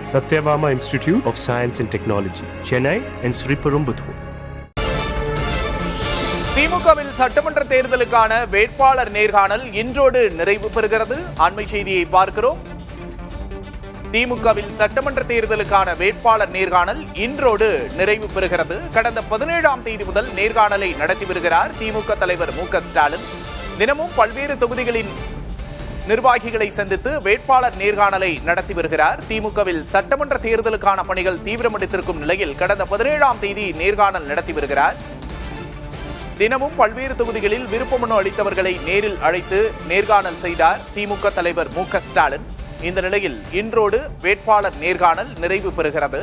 Satyabama Institute of Science and Technology, Chennai and Sriperumbudur. திமுகவில் சட்டமன்ற தேர்தலுக்கான வேட்பாளர் நேர்காணல் இன்றோடு நிறைவு பெறுகிறது. அண்மை செய்தியை பார்க்கிறோம். திமுகவில் சட்டமன்ற தேர்தலுக்கான வேட்பாளர் நேர்காணல் இன்றோடு நிறைவு பெறுகிறது. கடந்த 17ஆம் தேதி முதல் நேர்காணலை நடத்தி வருகிறார் திமுக தலைவர் மு.க. ஸ்டாலின். தினமும் பல்வேறு தொகுதிகளின் நிர்வாகிகளை சந்தித்து வேட்பாளர் நேர்காணலை நடத்தி வருகிறார். திமுகவில் சட்டமன்ற தேர்தலுக்கான பணிகள் தீவிரமடைந்திருக்கும் நிலையில் கடந்த 17ஆம் தேதி நேர்காணல் நடத்தி வருகிறார். தினமும் பல்வேறு தொகுதிகளில் விருப்பமனு அளித்தவர்களை நேரில் அழைத்து நேர்காணல் செய்தார் திமுக தலைவர் மு.க. ஸ்டாலின். இந்த நிலையில் இன்றோடு வேட்பாளர் நேர்காணல் நிறைவு பெறுகிறது.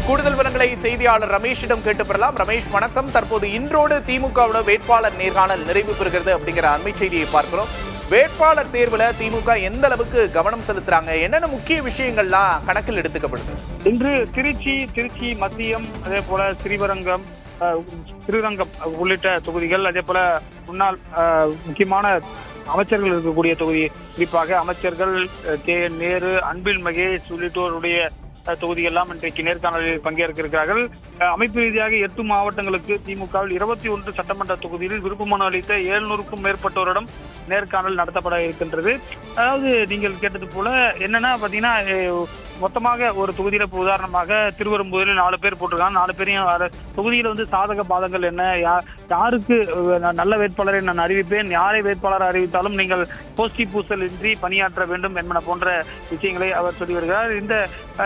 கூடுதல் விவரங்களை செய்தியாளர் ரமேஷிடம் கேட்டு பெறலாம். ரமேஷ், வணக்கம். தற்போது இன்றோடு திமுகவோட வேட்பாளர் நேர்காணல் நிறைவு பெறுகிறது அப்படிங்கிற அண்மை செய்தியை பார்க்கிறோம். வேட்பாளர் தேர்வுல திமுக எந்த அளவுக்கு கவனம் செலுத்துறாங்க, என்னென்ன முக்கிய விஷயங்கள்லாம் கணக்கில் எடுத்துக்கப்படுது? இன்று திருச்சி மத்தியம், அதே போல ஸ்ரீரங்கம் உள்ளிட்ட தொகுதிகள், அதே போல முன்னாள் முக்கியமான அமைச்சர்கள் இருக்கக்கூடிய தொகுதி, குறிப்பாக அமைச்சர்கள் நேரு, அன்பில் மகேஷ் உள்ளிட்டோருடைய தொகுதியெல்லாம் இன்றைக்கு நேர்காணலில் பங்கேற்க இருக்கிறார்கள். அமைப்பு ரீதியாக 8 மாவட்டங்களுக்கு திமுகவில் 21 சட்டமன்ற தொகுதியில் விருப்பமனு அளித்த 700க்கும் மேற்பட்டோரிடம் நேர்காணல் நடத்தப்பட இருக்கின்றது. அதாவது நீங்கள் கேட்டது போல என்னன்னா பாத்தீங்கன்னா, மொத்தமாக ஒரு தொகுதியில உதாரணமாக திருவெரும்புதூரில் 4 பேர் போட்டிருக்காங்க. 4 பேரையும் தொகுதியில சாதக பாதங்கள் என்ன, யாருக்கு நல்ல வேட்பாளரை நான் அறிவிப்பேன், யாரை வேட்பாளர் அறிவித்தாலும் நீங்கள் போஸ்டி பூசல் இன்றி பணியாற்ற வேண்டும் என்பன போன்ற விஷயங்களை அவர் சொல்லி வருகிறார். இந்த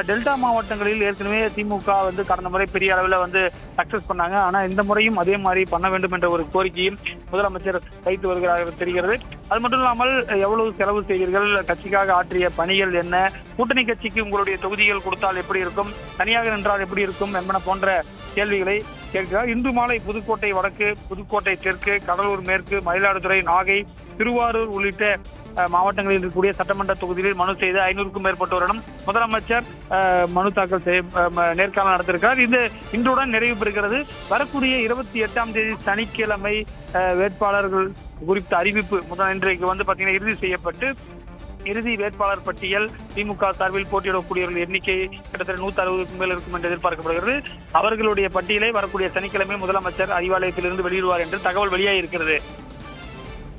டெல்டா மாவட்டங்களில் ஏற்கனவே திமுக கடந்த முறை பெரிய அளவில் சக்சஸ் பண்ணாங்க. ஆனா இந்த முறையும் அதே மாதிரி பண்ண வேண்டும் என்ற ஒரு கோரிக்கையும் முதலமைச்சர் வைத்து வருகிறார் தெரிகிறது. அது மட்டும் இல்லாமல் எவ்வளவு செலவு செய்வீர்கள், கட்சிக்காக ஆற்றிய பணிகள் என்ன, கூட்டணி கட்சிக்கு உங்களுடைய தொகுதிகள் கொடுத்தால் எப்படி இருக்கும், தனியாக நின்றால் எப்படி இருக்கும் என்பன போன்ற கேள்விகளை கேட்கிறார். இன்று மாலை புதுக்கோட்டை வடக்கு, புதுக்கோட்டை தெற்கு, கடலூர் மேற்கு, மயிலாடுதுறை, நாகை, திருவாரூர் உள்ளிட்ட மாவட்டங்களில் இருக்கக்கூடிய சட்டமன்ற தொகுதிகளில் மனு செய்த 500க்கும் மேற்பட்டோரிடம் முதலமைச்சர் மனு தாக்கல் நேர்காணல் நடத்திருக்கிறார். இது இன்றுடன் நிறைவு பெறுகிறது. வரக்கூடிய 28ஆம் தேதி சனிக்கிழமை வேட்பாளர்கள் குறித்த அறிவிப்பு இன்றைக்கு பாத்தீங்கன்னா இறுதி செய்யப்பட்டு இறுதி வேட்பாளர் பட்டியல் திமுக சார்பில் போட்டியிடக்கூடியவர்கள் எண்ணிக்கை கிட்டத்தட்ட 160க்கும் மேல் இருக்கும் என்று எதிர்பார்க்கப்படுகிறது. அவர்களுடைய பட்டியலை வரக்கூடிய சனிக்கிழமை முதலமைச்சர் அறிவாலயத்திலிருந்து வெளியிடுவார் என்று தகவல் வெளியாகி இருக்கிறது.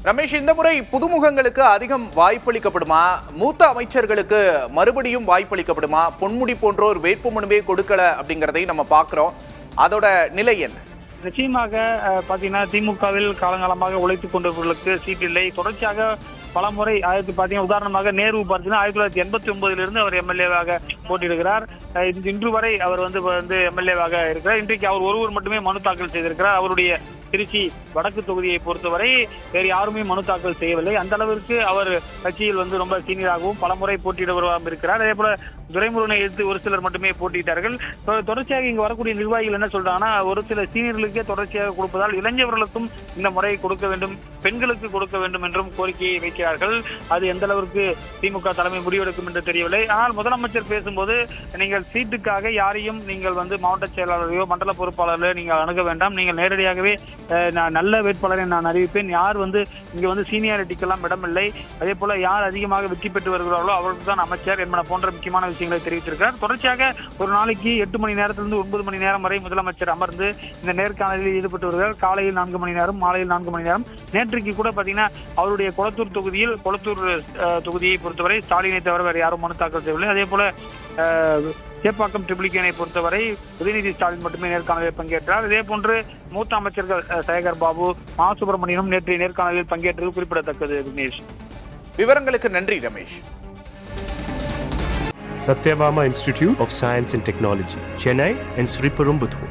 ரமேஷ், இந்த முறை புதுமுகங்களுக்கு அதிகம் வாய்ப்பளிக்கப்படுமா, மூத்த அமைச்சர்களுக்கு மறுபடியும் வாய்ப்பளிக்கப்படுமா? பொன்முடி போன்றோர் வேட்புமனுவே கொடுக்கல அப்படிங்கறதை நம்ம பாக்குறோம். அதோட நிலை என்ன? நிச்சயமாக பாத்தீங்கன்னா திமுகவில் காலங்காலமாக உழைத்துக் கொண்டவர்களுக்கு சீட் இல்லை. தொடர்ச்சியாக பல முறை உதாரணமாக நேரு பார்த்தீங்கன்னா 1989 அவர் எம்எல்ஏவாக போட்டியிடுகிறார். இன்று வரை அவர் எம்எல்ஏவாக இருக்கிறார். இன்றைக்கு அவர் ஒருவர் மட்டுமே மனு தாக்கல் செய்திருக்கிறார். அவருடைய திருச்சி வடக்கு தொகுதியை பொறுத்தவரை வேறு யாருமே மனு தாக்கல் செய்யவில்லை. அந்த அளவிற்கு அவர் கட்சியில் ரொம்ப சீனியராகவும் பல முறை போட்டியிடுவராகவும் இருக்கிறார். அதே போல துரைமுருகனை எதிர்த்து ஒரு சிலர் மட்டுமே போட்டியிட்டார்கள். தொடர்ச்சியாக இங்கு வரக்கூடிய நிர்வாகிகள் என்ன சொல்றாங்கன்னா, ஒரு சில சீனியர்களுக்கே தொடர்ச்சியாக கொடுப்பதால் இளைஞர்களுக்கும் இந்த முறை கொடுக்க வேண்டும், பெண்களுக்கு கொடுக்க வேண்டும் என்றும் கோரிக்கையை வைக்கிறார்கள். அது எந்த அளவிற்கு திமுக தலைமை முடிவெடுக்கும் என்று தெரியவில்லை. ஆனால் முதலமைச்சர் பேசும்போது, நீங்கள் சீட்டுக்காக யாரையும் நீங்கள் மாவட்ட செயலாளரையோ மண்டல பொறுப்பாளர்களோ நீங்கள் அணுக வேண்டாம், நீங்கள் நேரடியாகவே நான் நல்ல வேட்பாளரை நான் அறிவிப்பேன், யார் இங்க சீனியாரிட்டிக்கெல்லாம் இடமில்லை, அதே போல யார் அதிகமாக வெற்றி பெற்று வருகிறார்களோ அவர்களுக்கு தான் அமைச்சர் என்பன போன்ற முக்கியமான விஷயங்களை தெரிவித்திருக்கிறார். தொடர்ச்சியாக ஒரு நாளைக்கு 8 மணி நேரத்திலிருந்து 9 மணி நேரம் வரை முதலமைச்சர் அமர்ந்து இந்த நேர்காணலில் ஈடுபட்டு வருகிறார். காலையில் 4 மணி நேரம், மாலையில் 4 மணி நேரம். நேற்றைக்கு கூட பாத்தீங்கன்னா அவருடைய கொளத்தூர் தொகுதியை பொறுத்தவரை ஸ்டாலினை தவிர வேறு யாரும் மனு தாக்கல் செய்யவில்லை. அதே போல சேப்பாக்கம் ட்ரிபிளிகேனை பொறுத்தவரை உதயநிதி ஸ்டாலின் மட்டுமே நேர்காணலில் பங்கேற்றார். இதே போன்று மூத்த அமைச்சர்கள் சேகர் பாபு, மா சுப்பிரமணியனும் நேற்றைய நேர்காணலில் பங்கேற்றது குறிப்பிடத்தக்கது. விக்னேஷ், விவரங்களுக்கு நன்றி Ramesh. Satyabama Institute of Science and Technology, Chennai and Sriperumbudur.